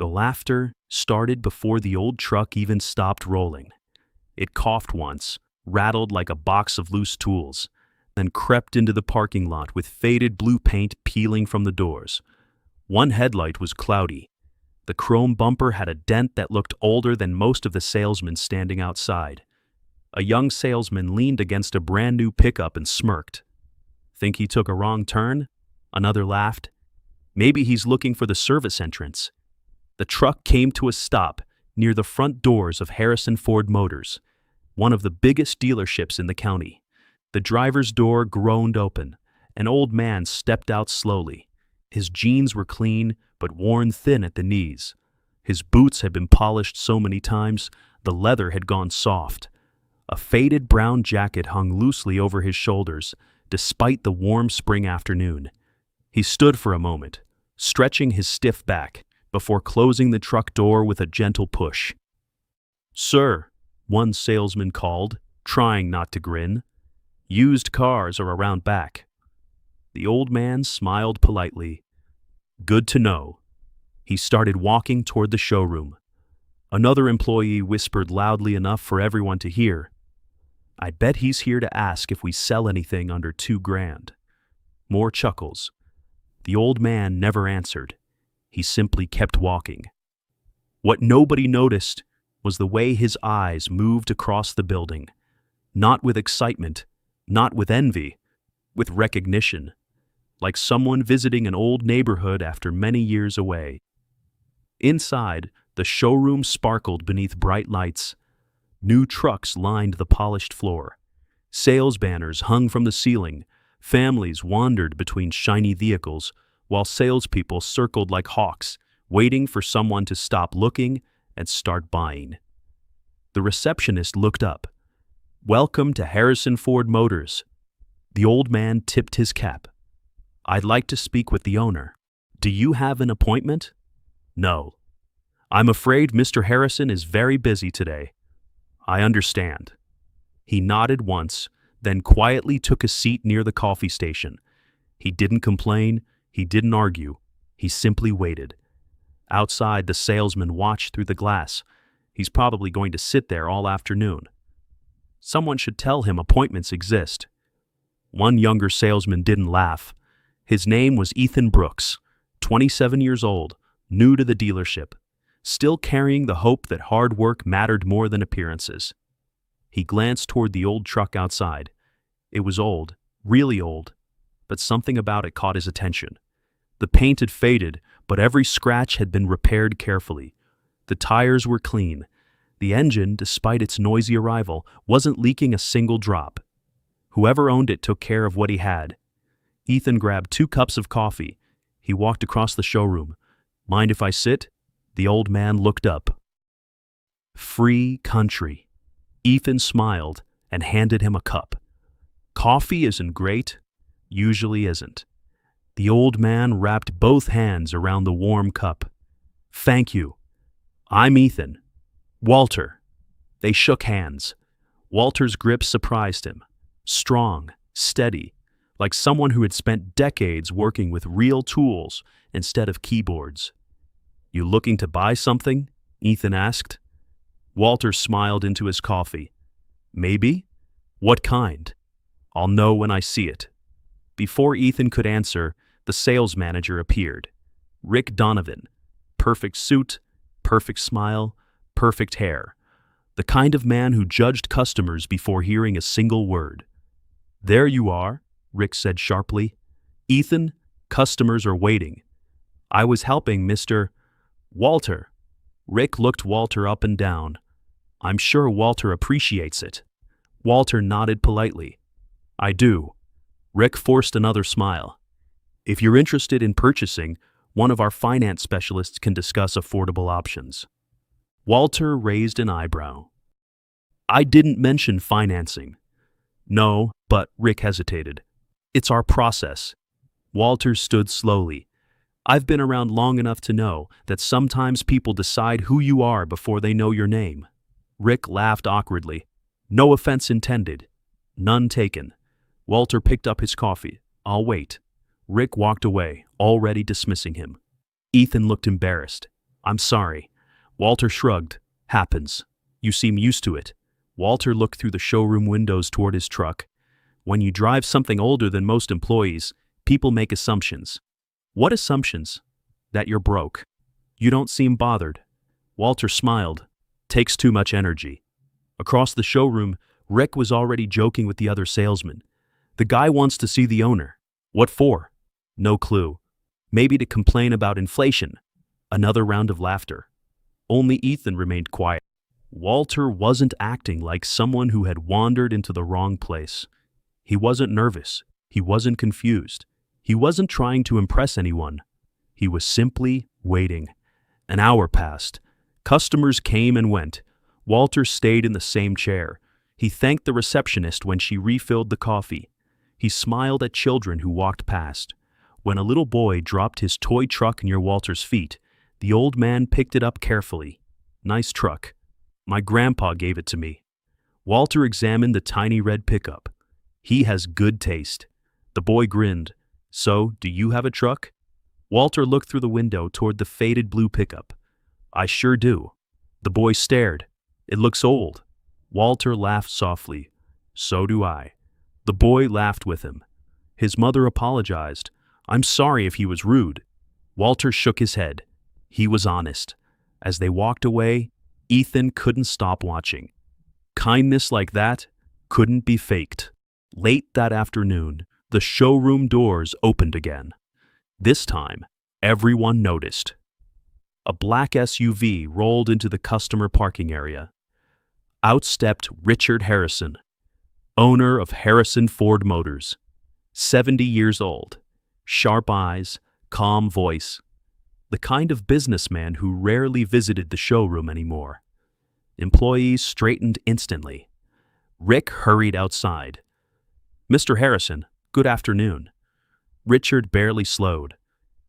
The laughter started before the old truck even stopped rolling. It coughed once, rattled like a box of loose tools, then crept into the parking lot with faded blue paint peeling from the doors. One headlight was cloudy. The chrome bumper had a dent that looked older than most of the salesmen standing outside. A young salesman leaned against a brand new pickup and smirked. Think he took a wrong turn? Another laughed. Maybe he's looking for the service entrance. The truck came to a stop near the front doors of Harrison Ford Motors, one of the biggest dealerships in the county. The driver's door groaned open. An old man stepped out slowly. His jeans were clean but worn thin at the knees. His boots had been polished so many times, the leather had gone soft. A faded brown jacket hung loosely over his shoulders, despite the warm spring afternoon. He stood for a moment, stretching his stiff back, before closing the truck door with a gentle push. "Sir," one salesman called, trying not to grin. "Used cars are around back." The old man smiled politely. "Good to know." He started walking toward the showroom. Another employee whispered loudly enough for everyone to hear, "I bet he's here to ask if we sell anything under $2,000. More chuckles. The old man never answered. He simply kept walking. What nobody noticed was the way his eyes moved across the building. Not with excitement, not with envy, with recognition, like someone visiting an old neighborhood after many years away. Inside, the showroom sparkled beneath bright lights. New trucks lined the polished floor. Sales banners hung from the ceiling. Families wandered between shiny vehicles, while salespeople circled like hawks, waiting for someone to stop looking and start buying. The receptionist looked up. "Welcome to Harrison Ford Motors." The old man tipped his cap. "I'd like to speak with the owner. Do you have an appointment?" "No. I'm afraid Mr. Harrison is very busy today." "I understand." He nodded once, then quietly took a seat near the coffee station. He didn't complain, he didn't argue, he simply waited. Outside, the salesman watched through the glass. He's probably going to sit there all afternoon. Someone should tell him appointments exist. One younger salesman didn't laugh. His name was Ethan Brooks, 27 years old, new to the dealership, still carrying the hope that hard work mattered more than appearances. He glanced toward the old truck outside. It was old, really old, but something about it caught his attention. The paint had faded, but every scratch had been repaired carefully. The tires were clean. The engine, despite its noisy arrival, wasn't leaking a single drop. Whoever owned it took care of what he had. Ethan grabbed 2 cups of coffee. He walked across the showroom. "Mind if I sit?" The old man looked up. "Free country." Ethan smiled and handed him a cup. "Coffee isn't great. Usually isn't." The old man wrapped both hands around the warm cup. "Thank you. I'm Ethan. Walter." They shook hands. Walter's grip surprised him. Strong, steady, like someone who had spent decades working with real tools instead of keyboards. "You looking to buy something?" Ethan asked. Walter smiled into his coffee. "Maybe? What kind? I'll know when I see it." Before Ethan could answer, the sales manager appeared. Rick Donovan. Perfect suit, perfect smile, perfect hair. The kind of man who judged customers before hearing a single word. "There you are," Rick said sharply. "Ethan, customers are waiting. I was helping Mr. Walter." Rick looked Walter up and down. "I'm sure Walter appreciates it." Walter nodded politely. "I do." Rick forced another smile. "If you're interested in purchasing, one of our finance specialists can discuss affordable options." Walter raised an eyebrow. "I didn't mention financing." "No," but Rick hesitated. "It's our process." Walter stood slowly. "I've been around long enough to know that sometimes people decide who you are before they know your name." Rick laughed awkwardly. "No offense intended." "None taken." Walter picked up his coffee. "I'll wait." Rick walked away, already dismissing him. Ethan looked embarrassed. I'm sorry. Walter shrugged. Happens. You seem used to it. Walter looked through the showroom windows toward his truck. When you drive something older than most employees, people make assumptions. What assumptions? That you're broke. You don't seem bothered. Walter smiled. Takes too much energy. Across the showroom, Rick was already joking with the other salesman. The guy wants to see the owner. What for? No clue. Maybe to complain about inflation. Another round of laughter. Only Ethan remained quiet. Walter wasn't acting like someone who had wandered into the wrong place. He wasn't nervous. He wasn't confused. He wasn't trying to impress anyone. He was simply waiting. An hour passed. Customers came and went. Walter stayed in the same chair. He thanked the receptionist when she refilled the coffee. He smiled at children who walked past. When a little boy dropped his toy truck near Walter's feet, the old man picked it up carefully. Nice truck. My grandpa gave it to me. Walter examined the tiny red pickup. He has good taste. The boy grinned. So, do you have a truck? Walter looked through the window toward the faded blue pickup. I sure do. The boy stared. It looks old. Walter laughed softly. So do I. The boy laughed with him. His mother apologized. I'm sorry if he was rude. Walter shook his head. He was honest. As they walked away, Ethan couldn't stop watching. Kindness like that couldn't be faked. Late that afternoon, the showroom doors opened again. This time, everyone noticed. A black SUV rolled into the customer parking area. Out stepped Richard Harrison, owner of Harrison Ford Motors. 70 years old, sharp eyes, calm voice. The kind of businessman who rarely visited the showroom anymore. Employees straightened instantly. Rick hurried outside. Mr. Harrison, good afternoon. Richard barely slowed.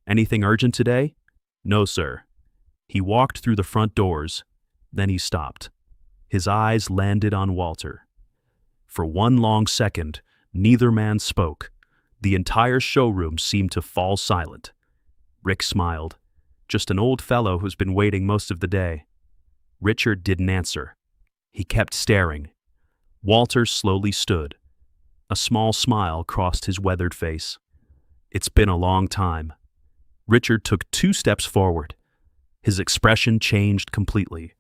Anything urgent today? No, sir. He walked through the front doors, then he stopped. His eyes landed on Walter. For one long second, neither man spoke. The entire showroom seemed to fall silent. Rick smiled. Just an old fellow who's been waiting most of the day. Richard didn't answer. He kept staring. Walter slowly stood. A small smile crossed his weathered face. It's been a long time. Richard took 2 steps forward. His expression changed completely.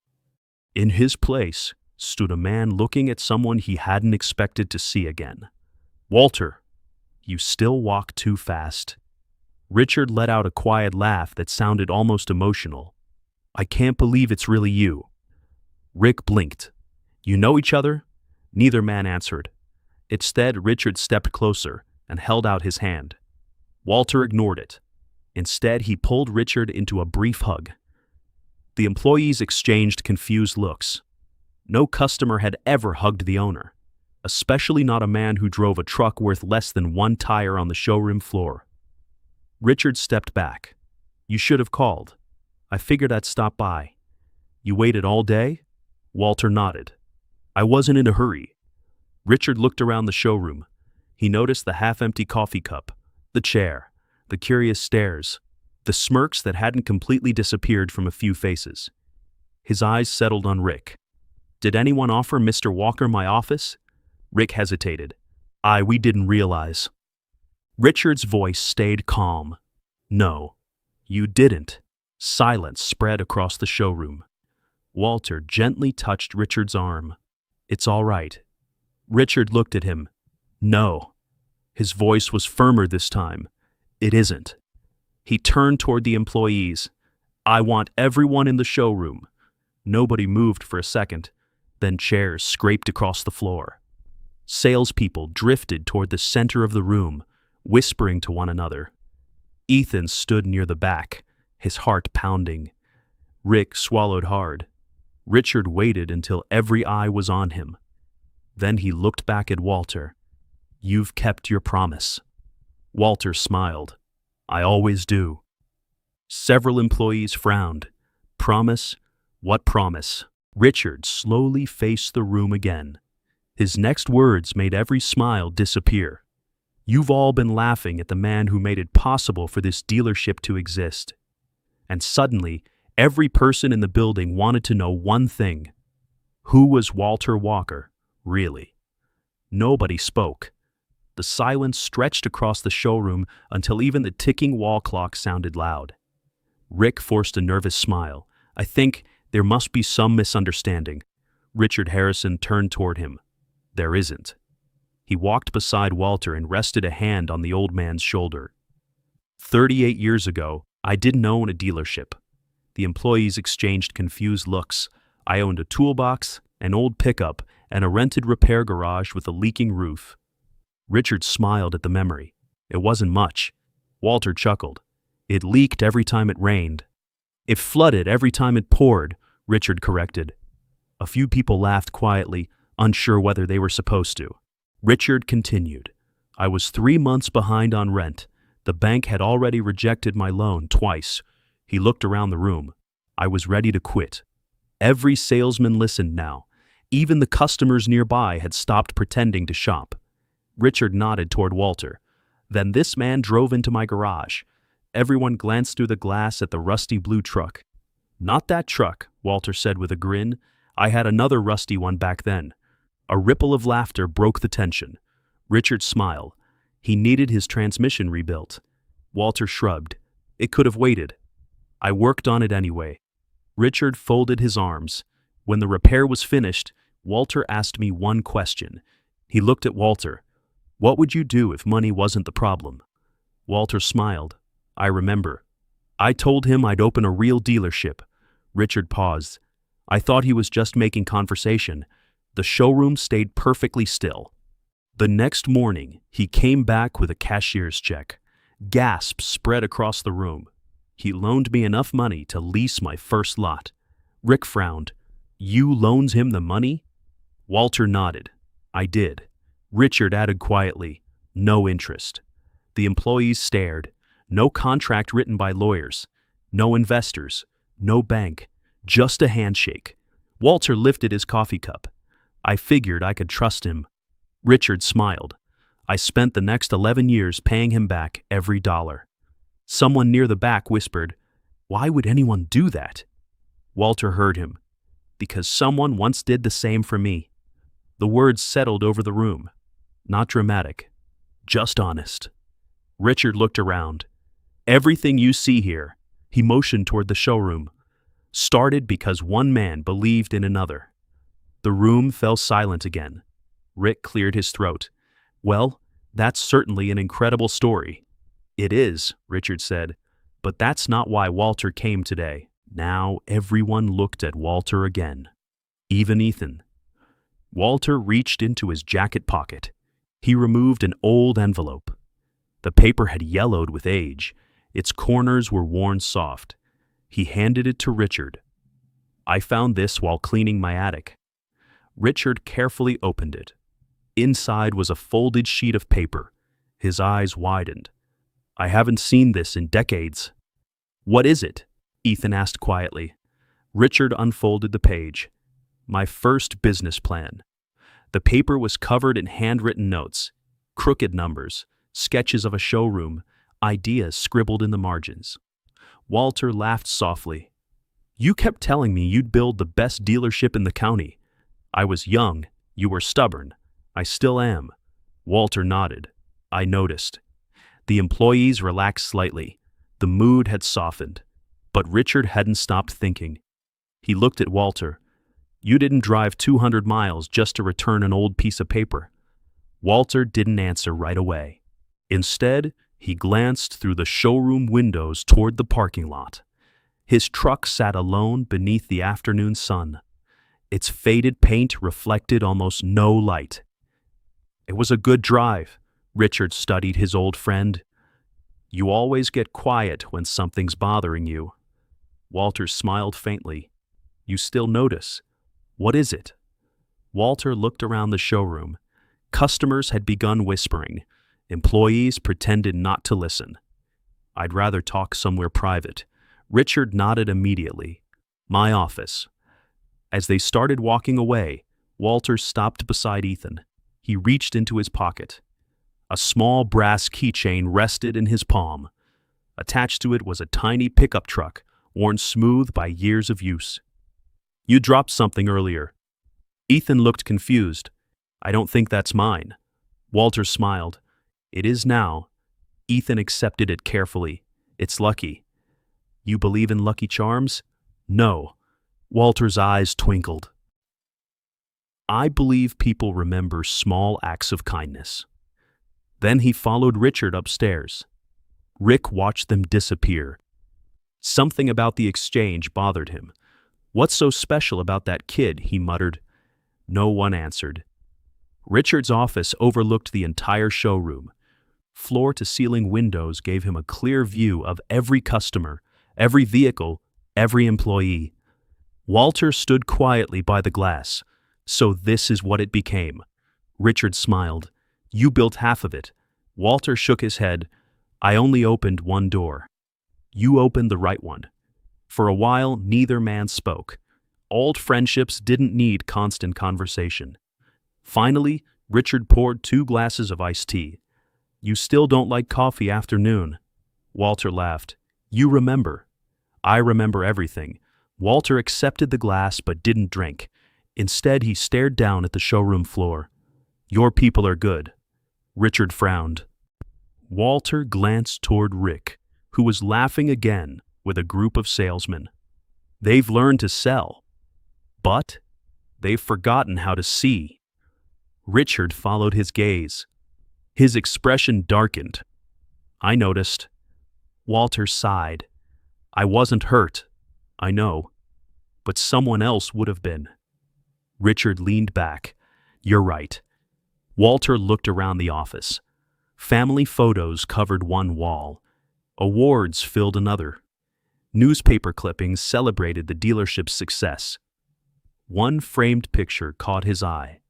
In his place stood a man looking at someone he hadn't expected to see again. Walter, you still walk too fast. Richard let out a quiet laugh that sounded almost emotional. I can't believe it's really you. Rick blinked. You know each other? Neither man answered. Instead, Richard stepped closer and held out his hand. Walter ignored it. Instead, he pulled Richard into a brief hug. The employees exchanged confused looks. No customer had ever hugged the owner, especially not a man who drove a truck worth less than 1 tire on the showroom floor. Richard stepped back. You should have called. I figured I'd stop by. You waited all day? Walter nodded. I wasn't in a hurry. Richard looked around the showroom. He noticed the half-empty coffee cup, the chair, the curious stares, the smirks that hadn't completely disappeared from a few faces. His eyes settled on Rick. Did anyone offer Mr. Walker my office? Rick hesitated. We didn't realize. Richard's voice stayed calm. No, you didn't. Silence spread across the showroom. Walter gently touched Richard's arm. It's all right. Richard looked at him. No. His voice was firmer this time. It isn't. He turned toward the employees. I want everyone in the showroom. Nobody moved for a second. Then chairs scraped across the floor. Salespeople drifted toward the center of the room, whispering to one another. Ethan stood near the back, his heart pounding. Rick swallowed hard. Richard waited until every eye was on him. Then he looked back at Walter. You've kept your promise. Walter smiled. I always do. Several employees frowned. Promise? What promise? Richard slowly faced the room again. His next words made every smile disappear. You've all been laughing at the man who made it possible for this dealership to exist. And suddenly, Every person in the building wanted to know one thing. Who was Walter Walker, really? Nobody spoke. The silence stretched across the showroom until even the ticking wall clock sounded loud. Rick forced a nervous smile. I think there must be some misunderstanding. Richard Harrison turned toward him. There isn't. He walked beside Walter and rested a hand on the old man's shoulder. 38 years ago, I didn't own a dealership. The employees exchanged confused looks. I owned a toolbox, an old pickup, and a rented repair garage with a leaking roof. Richard smiled at the memory. It wasn't much. Walter chuckled. It leaked every time it rained. It flooded every time it poured, Richard corrected. A few people laughed quietly, unsure whether they were supposed to. Richard continued. I was 3 months behind on rent. The bank had already rejected my loan twice. He looked around the room. I was ready to quit. Every salesman listened now. Even the customers nearby had stopped pretending to shop. Richard nodded toward Walter. Then this man drove into my garage. Everyone glanced through the glass at the rusty blue truck. Not that truck, Walter said with a grin. I had another rusty one back then. A ripple of laughter broke the tension. Richard smiled. He needed his transmission rebuilt. Walter shrugged. It could have waited. I worked on it anyway. Richard folded his arms. When the repair was finished, Walter asked me one question. He looked at Walter. What would you do if money wasn't the problem? Walter smiled. I remember. I told him I'd open a real dealership. Richard paused. I thought he was just making conversation. The showroom stayed perfectly still. The next morning, he came back with a cashier's check. Gasps spread across the room. He loaned me enough money to lease my first lot. Rick frowned. You loaned him the money? Walter nodded. I did. Richard added quietly, no interest. The employees stared. No contract written by lawyers. No investors. No bank. Just a handshake. Walter lifted his coffee cup. I figured I could trust him. Richard smiled. I spent the next 11 years paying him back every dollar. Someone near the back whispered, Why would anyone do that? Walter heard him. Because someone once did the same for me. The words settled over the room. Not dramatic. Just honest. Richard looked around. Everything you see here, he motioned toward the showroom, started because one man believed in another. The room fell silent again. Rick cleared his throat. Well, that's certainly an incredible story. It is, Richard said, but that's not why Walter came today. Now everyone looked at Walter again. Even Ethan. Walter reached into his jacket pocket. He removed an old envelope. The paper had yellowed with age. Its corners were worn soft. He handed it to Richard. I found this while cleaning my attic. Richard carefully opened it. Inside was a folded sheet of paper. His eyes widened. I haven't seen this in decades. What is it? Ethan asked quietly. Richard unfolded the page. My first business plan. The paper was covered in handwritten notes, crooked numbers, sketches of a showroom, ideas scribbled in the margins. Walter laughed softly. You kept telling me you'd build the best dealership in the county. I was young. You were stubborn. I still am. Walter nodded. I noticed. The employees relaxed slightly. The mood had softened. But Richard hadn't stopped thinking. He looked at Walter. You didn't drive 200 miles just to return an old piece of paper. Walter didn't answer right away. Instead, he glanced through the showroom windows toward the parking lot. His truck sat alone beneath the afternoon sun. Its faded paint reflected almost no light. It was a good drive. Richard studied his old friend. You always get quiet when something's bothering you. Walter smiled faintly. You still notice. What is it? Walter looked around the showroom. Customers had begun whispering. Employees pretended not to listen. I'd rather talk somewhere private. Richard nodded immediately. My office. As they started walking away, Walter stopped beside Ethan. He reached into his pocket. A small brass keychain rested in his palm. Attached to it was a tiny pickup truck, worn smooth by years of use. You dropped something earlier. Ethan looked confused. I don't think that's mine. Walter smiled. It is now. Ethan accepted it carefully. It's lucky. You believe in lucky charms? No. Walter's eyes twinkled. I believe people remember small acts of kindness. Then he followed Richard upstairs. Rick watched them disappear. Something about the exchange bothered him. What's so special about that kid? He muttered. No one answered. Richard's office overlooked the entire showroom. Floor-to-ceiling windows gave him a clear view of every customer, every vehicle, every employee. Walter stood quietly by the glass. So this is what it became. Richard smiled. You built half of it. Walter shook his head. I only opened one door. You opened the right one. For a while, neither man spoke. Old friendships didn't need constant conversation. Finally, Richard poured 2 glasses of iced tea. You still don't like coffee after noon. Walter laughed. You remember. I remember everything. Walter accepted the glass but didn't drink. Instead, he stared down at the showroom floor. Your people are good. Richard frowned. Walter glanced toward Rick, who was laughing again with a group of salesmen. They've learned to sell, but they've forgotten how to see. Richard followed his gaze. His expression darkened. I noticed. Walter sighed. I wasn't hurt, I know, but someone else would have been. Richard leaned back. You're right. Walter looked around the office. Family photos covered one wall. Awards filled another. Newspaper clippings celebrated the dealership's success. One framed picture caught his eye.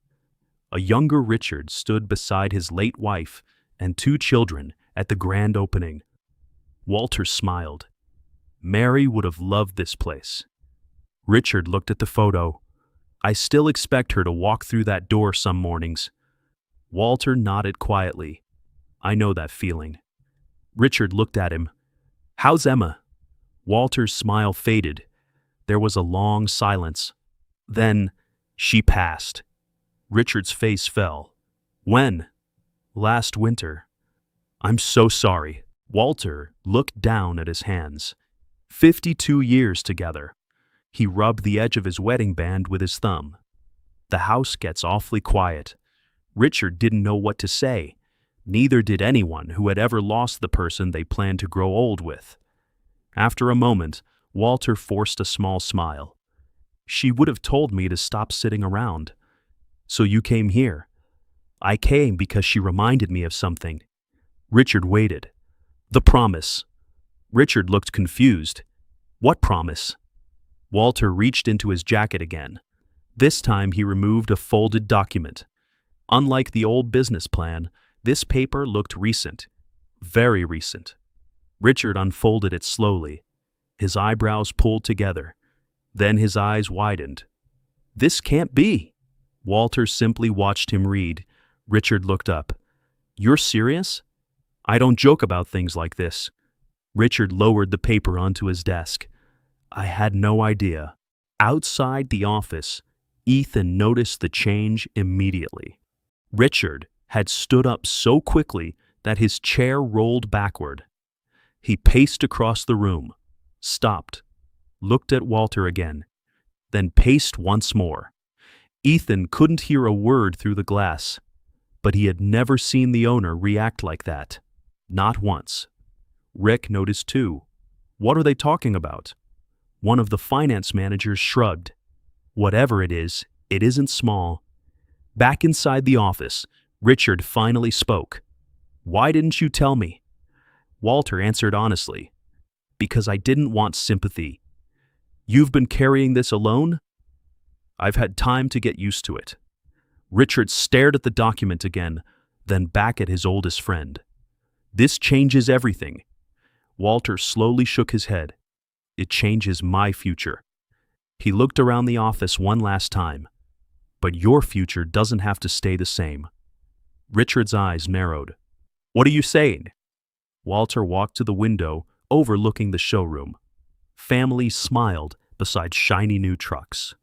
A younger Richard stood beside his late wife and 2 children at the grand opening. Walter smiled. Mary would have loved this place. Richard looked at the photo. I still expect her to walk through that door some mornings. Walter nodded quietly. I know that feeling. Richard looked at him. How's Emma? Walter's smile faded. There was a long silence. Then, she passed. Richard's face fell. When? Last winter. I'm so sorry. Walter looked down at his hands. 52 years together. He rubbed the edge of his wedding band with his thumb. The house gets awfully quiet. Richard didn't know what to say. Neither did anyone who had ever lost the person they planned to grow old with. After a moment, Walter forced a small smile. She would have told me to stop sitting around. So you came here. I came because she reminded me of something. Richard waited. The promise. Richard looked confused. What promise? Walter reached into his jacket again. This time he removed a folded document. Unlike the old business plan, this paper looked recent. Very recent. Richard unfolded it slowly. His eyebrows pulled together. Then his eyes widened. This can't be. Walter simply watched him read. Richard looked up. You're serious? I don't joke about things like this. Richard lowered the paper onto his desk. I had no idea. Outside the office, Ethan noticed the change immediately. Richard had stood up so quickly that his chair rolled backward. He paced across the room, stopped, looked at Walter again, then paced once more. Ethan couldn't hear a word through the glass, but he had never seen the owner react like that. Not once. Rick noticed too. What are they talking about? One of the finance managers shrugged. Whatever it isn't small. Back inside the office, Richard finally spoke. Why didn't you tell me? Walter answered honestly. Because I didn't want sympathy. You've been carrying this alone? I've had time to get used to it. Richard stared at the document again, then back at his oldest friend. This changes everything. Walter slowly shook his head. It changes my future. He looked around the office one last time. But your future doesn't have to stay the same. Richard's eyes narrowed. What are you saying? Walter walked to the window overlooking the showroom. Families smiled beside shiny new trucks.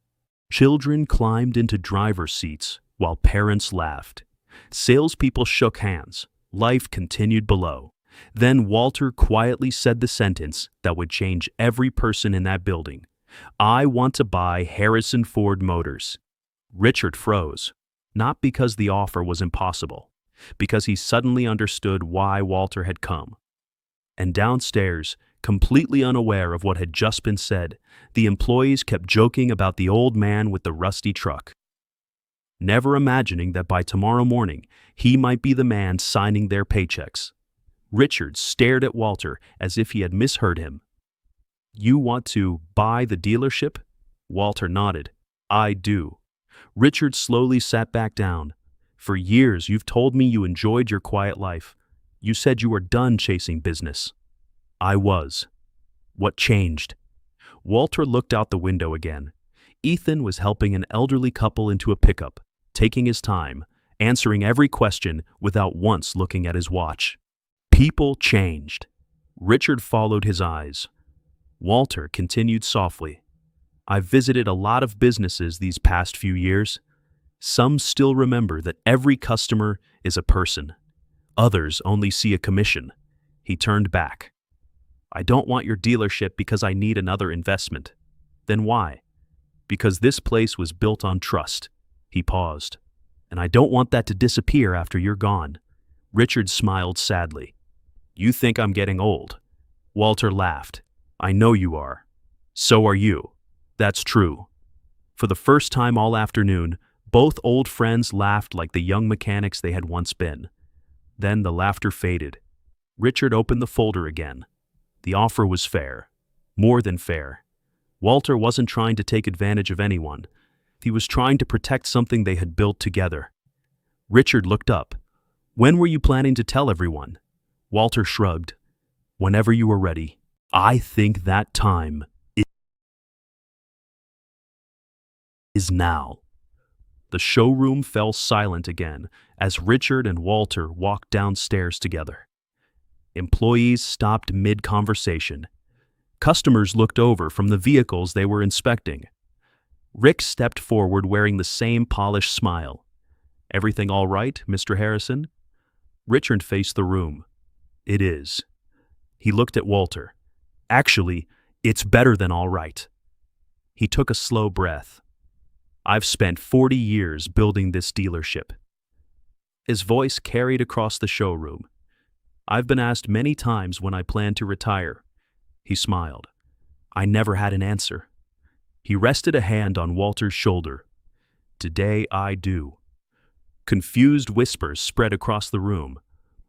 Children climbed into driver's seats while parents laughed. Salespeople shook hands. Life continued below. Then Walter quietly said the sentence that would change every person in that building. "I want to buy Harrison Ford Motors." Richard froze, not because the offer was impossible, because he suddenly understood why Walter had come. And downstairs, completely unaware of what had just been said, the employees kept joking about the old man with the rusty truck, never imagining that by tomorrow morning he might be the man signing their paychecks. Richard stared at Walter as if he had misheard him. "You want to buy the dealership?" Walter nodded. "I do." Richard slowly sat back down. "For years you've told me you enjoyed your quiet life. You said you were done chasing business." "I was." "What changed?" Walter looked out the window again. Ethan was helping an elderly couple into a pickup, taking his time, answering every question without once looking at his watch. People changed. Richard followed his eyes. Walter continued softly. "I've visited a lot of businesses these past few years. Some still remember that every customer is a person. Others only see a commission." He turned back. "I don't want your dealership because I need another investment." "Then why?" "Because this place was built on trust." He paused. "And I don't want that to disappear after you're gone." Richard smiled sadly. "You think I'm getting old." Walter laughed. "I know you are. So are you." "That's true." For the first time all afternoon, both old friends laughed like the young mechanics they had once been. Then the laughter faded. Richard opened the folder again. The offer was fair. More than fair. Walter wasn't trying to take advantage of anyone. He was trying to protect something they had built together. Richard looked up. "When were you planning to tell everyone?" Walter shrugged. "Whenever you were ready. I think that time is now." The showroom fell silent again as Richard and Walter walked downstairs together. Employees stopped mid-conversation. Customers looked over from the vehicles they were inspecting. Rick stepped forward wearing the same polished smile. "Everything all right, Mr. Harrison?" Richard faced the room. "It is." He looked at Walter. "Actually, it's better than all right." He took a slow breath. "I've spent 40 years building this dealership." His voice carried across the showroom. "I've been asked many times when I plan to retire." He smiled. "I never had an answer." He rested a hand on Walter's shoulder. "Today I do." Confused whispers spread across the room.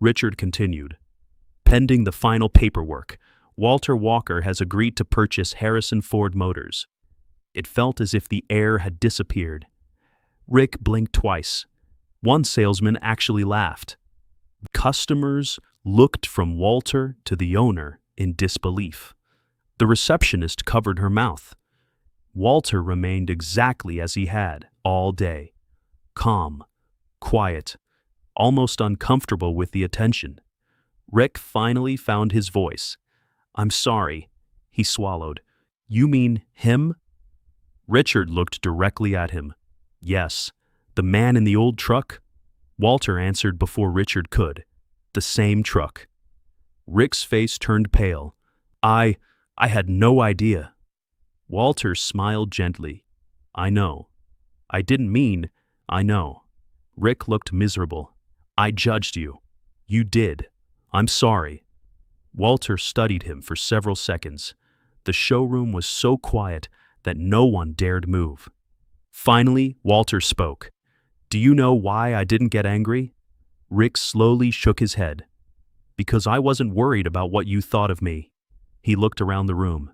Richard continued. "Pending the final paperwork, Walter Walker has agreed to purchase Harrison Ford Motors." It felt as if the air had disappeared. Rick blinked twice. One salesman actually laughed. Customers looked from Walter to the owner in disbelief. The receptionist covered her mouth. Walter remained exactly as he had all day. Calm, quiet, almost uncomfortable with the attention. Rick finally found his voice. "I'm sorry," he swallowed. "You mean him?" Richard looked directly at him. "Yes, the man in the old truck?" Walter answered before Richard could. "The same truck." Rick's face turned pale. I had no idea." Walter smiled gently. "I know. I didn't mean, I know." Rick looked miserable. "I judged you." "You did. I'm sorry." Walter studied him for several seconds. The showroom was so quiet that no one dared move. Finally, Walter spoke. "Do you know why I didn't get angry?" Rick slowly shook his head. "Because I wasn't worried about what you thought of me." He looked around the room.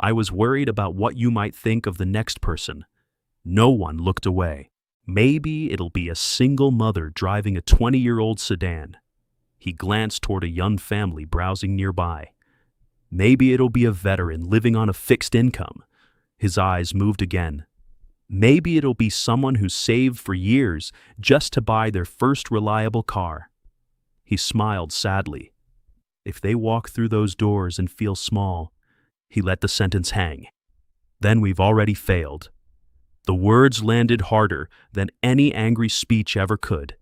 "I was worried about what you might think of the next person." No one looked away. "Maybe it'll be a single mother driving a 20-year-old sedan." He glanced toward a young family browsing nearby. "Maybe it'll be a veteran living on a fixed income." His eyes moved again. "Maybe it'll be someone who saved for years just to buy their first reliable car." He smiled sadly. "If they walk through those doors and feel small, He let the sentence hang. Then we've already failed. The words landed harder than any angry speech ever could.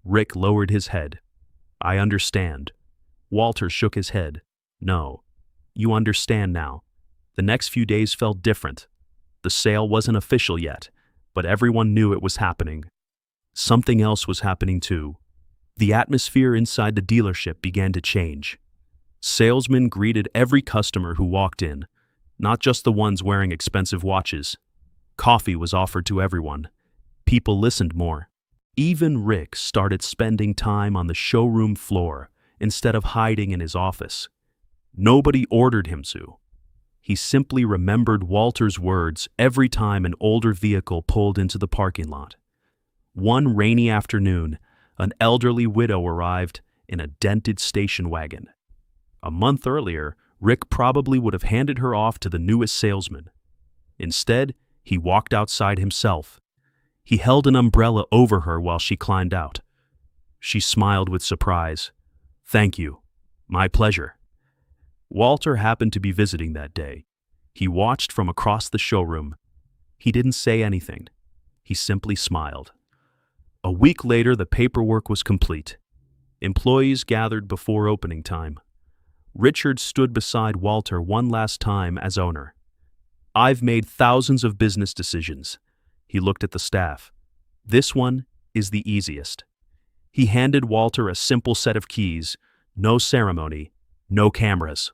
Rick lowered his head. I understand. Walter shook his head. No. You understand now. The next few days felt different. The sale wasn't official yet, but everyone knew it was happening. Something else was happening too. The atmosphere inside the dealership began to change. Salesmen greeted every customer who walked in, not just the ones wearing expensive watches. Coffee was offered to everyone. People listened more. Even Rick started spending time on the showroom floor instead of hiding in his office. Nobody ordered him to. He simply remembered Walter's words every time an older vehicle pulled into the parking lot. One rainy afternoon, an elderly widow arrived in a dented station wagon. A month earlier, Rick probably would have handed her off to the newest salesman. Instead, he walked outside himself. He held an umbrella over her while she climbed out. She smiled with surprise. Thank you. My pleasure. Walter happened to be visiting that day. He watched from across the showroom. He didn't say anything. He simply smiled. A week later, the paperwork was complete. Employees gathered before opening time. Richard stood beside Walter one last time as owner. I've made thousands of business decisions. He looked at the staff. This one is the easiest. He handed Walter a simple set of keys, no ceremony, no cameras.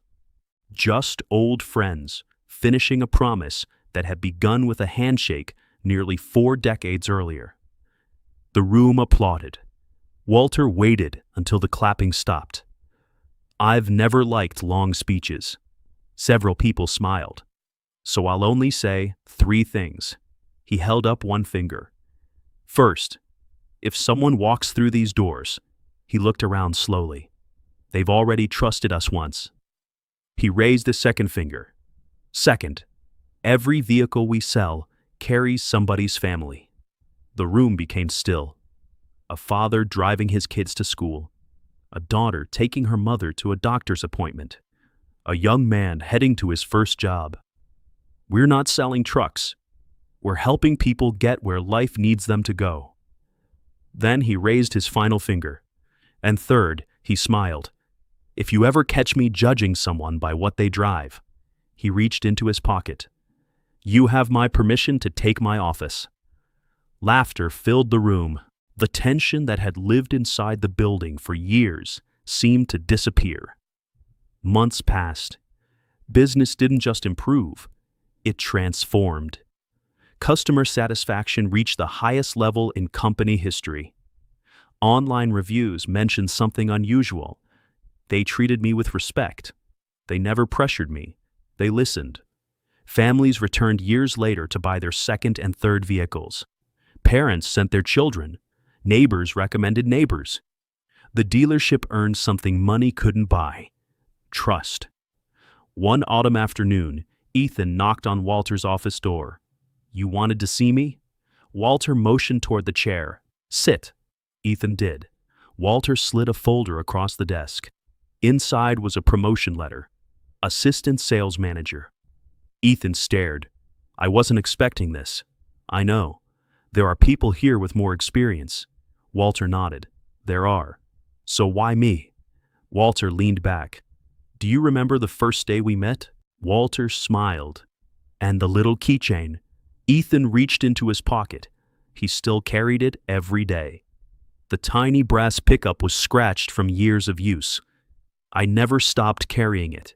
Just old friends, finishing a promise that had begun with a handshake nearly 4 decades earlier. The room applauded. Walter waited until the clapping stopped. I've never liked long speeches. Several people smiled. So I'll only say 3 things. He held up one finger. First, if someone walks through these doors, he looked around slowly. They've already trusted us once. He raised the second finger. Second, every vehicle we sell carries somebody's family. The room became still. A father driving his kids to school. A daughter taking her mother to a doctor's appointment. A young man heading to his first job. We're not selling trucks. We're helping people get where life needs them to go. Then he raised his final finger. And third, he smiled. If you ever catch me judging someone by what they drive, he reached into his pocket. You have my permission to take my office. Laughter filled the room. The tension that had lived inside the building for years seemed to disappear. Months passed. Business didn't just improve, it transformed. Customer satisfaction reached the highest level in company history. Online reviews mentioned something unusual. They treated me with respect. They never pressured me. They listened. Families returned years later to buy their second and third vehicles. Parents sent their children. Neighbors recommended neighbors. The dealership earned something money couldn't buy: trust. One autumn afternoon, Ethan knocked on Walter's office door. You wanted to see me? Walter motioned toward the chair. Sit. Ethan did. Walter slid a folder across the desk. Inside was a promotion letter. Assistant sales manager. Ethan stared. I wasn't expecting this. I know. There are people here with more experience. Walter nodded. There are. So why me? Walter leaned back. Do you remember the first day we met? Walter smiled. And the little keychain. Ethan reached into his pocket. He still carried it every day. The tiny brass pickup was scratched from years of use. I never stopped carrying it.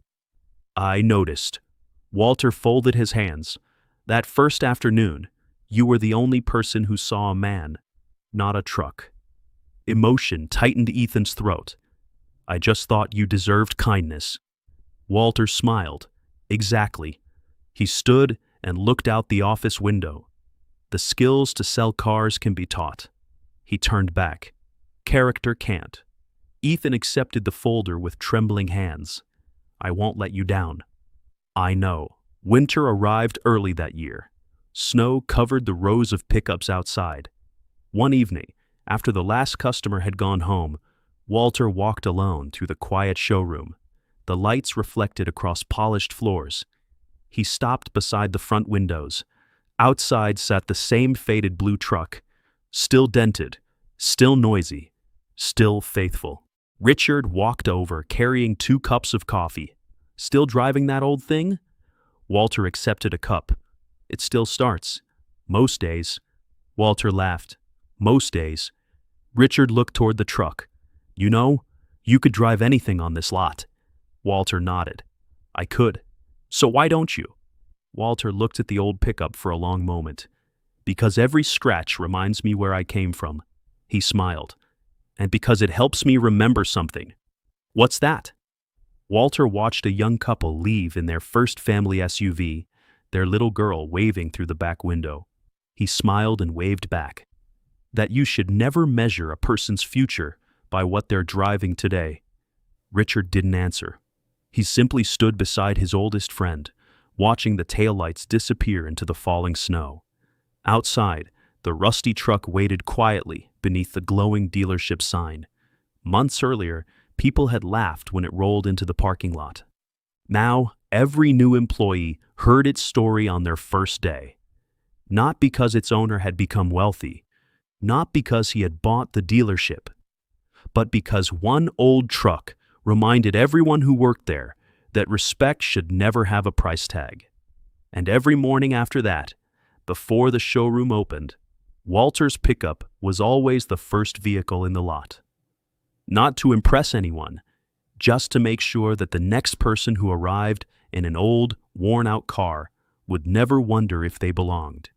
I noticed. Walter folded his hands. That first afternoon, you were the only person who saw a man, not a truck. Emotion tightened Ethan's throat. I just thought you deserved kindness. Walter smiled. Exactly. He stood and looked out the office window. The skills to sell cars can be taught. He turned back. Character can't. Ethan accepted the folder with trembling hands. I won't let you down. I know. Winter arrived early that year. Snow covered the rows of pickups outside. One evening, after the last customer had gone home, Walter walked alone through the quiet showroom. The lights reflected across polished floors. He stopped beside the front windows. Outside sat the same faded blue truck, still dented, still noisy, still faithful. Richard walked over, carrying 2 cups of coffee. Still driving that old thing? Walter accepted a cup. It still starts. Most days. Walter laughed. Most days. Richard looked toward the truck. You know, you could drive anything on this lot. Walter nodded. I could. So why don't you? Walter looked at the old pickup for a long moment. Because every scratch reminds me where I came from. He smiled. And because it helps me remember something. What's that? Walter watched a young couple leave in their first family SUV, their little girl waving through the back window. He smiled and waved back. That you should never measure a person's future by what they're driving today. Richard didn't answer. He simply stood beside his oldest friend, watching the taillights disappear into the falling snow. Outside, the rusty truck waited quietly beneath the glowing dealership sign. Months earlier, people had laughed when it rolled into the parking lot. Now, every new employee heard its story on their first day. Not because its owner had become wealthy, not because he had bought the dealership, but because one old truck reminded everyone who worked there that respect should never have a price tag. And every morning after that, before the showroom opened, Walter's pickup was always the first vehicle in the lot. Not to impress anyone, just to make sure that the next person who arrived in an old, worn-out car would never wonder if they belonged.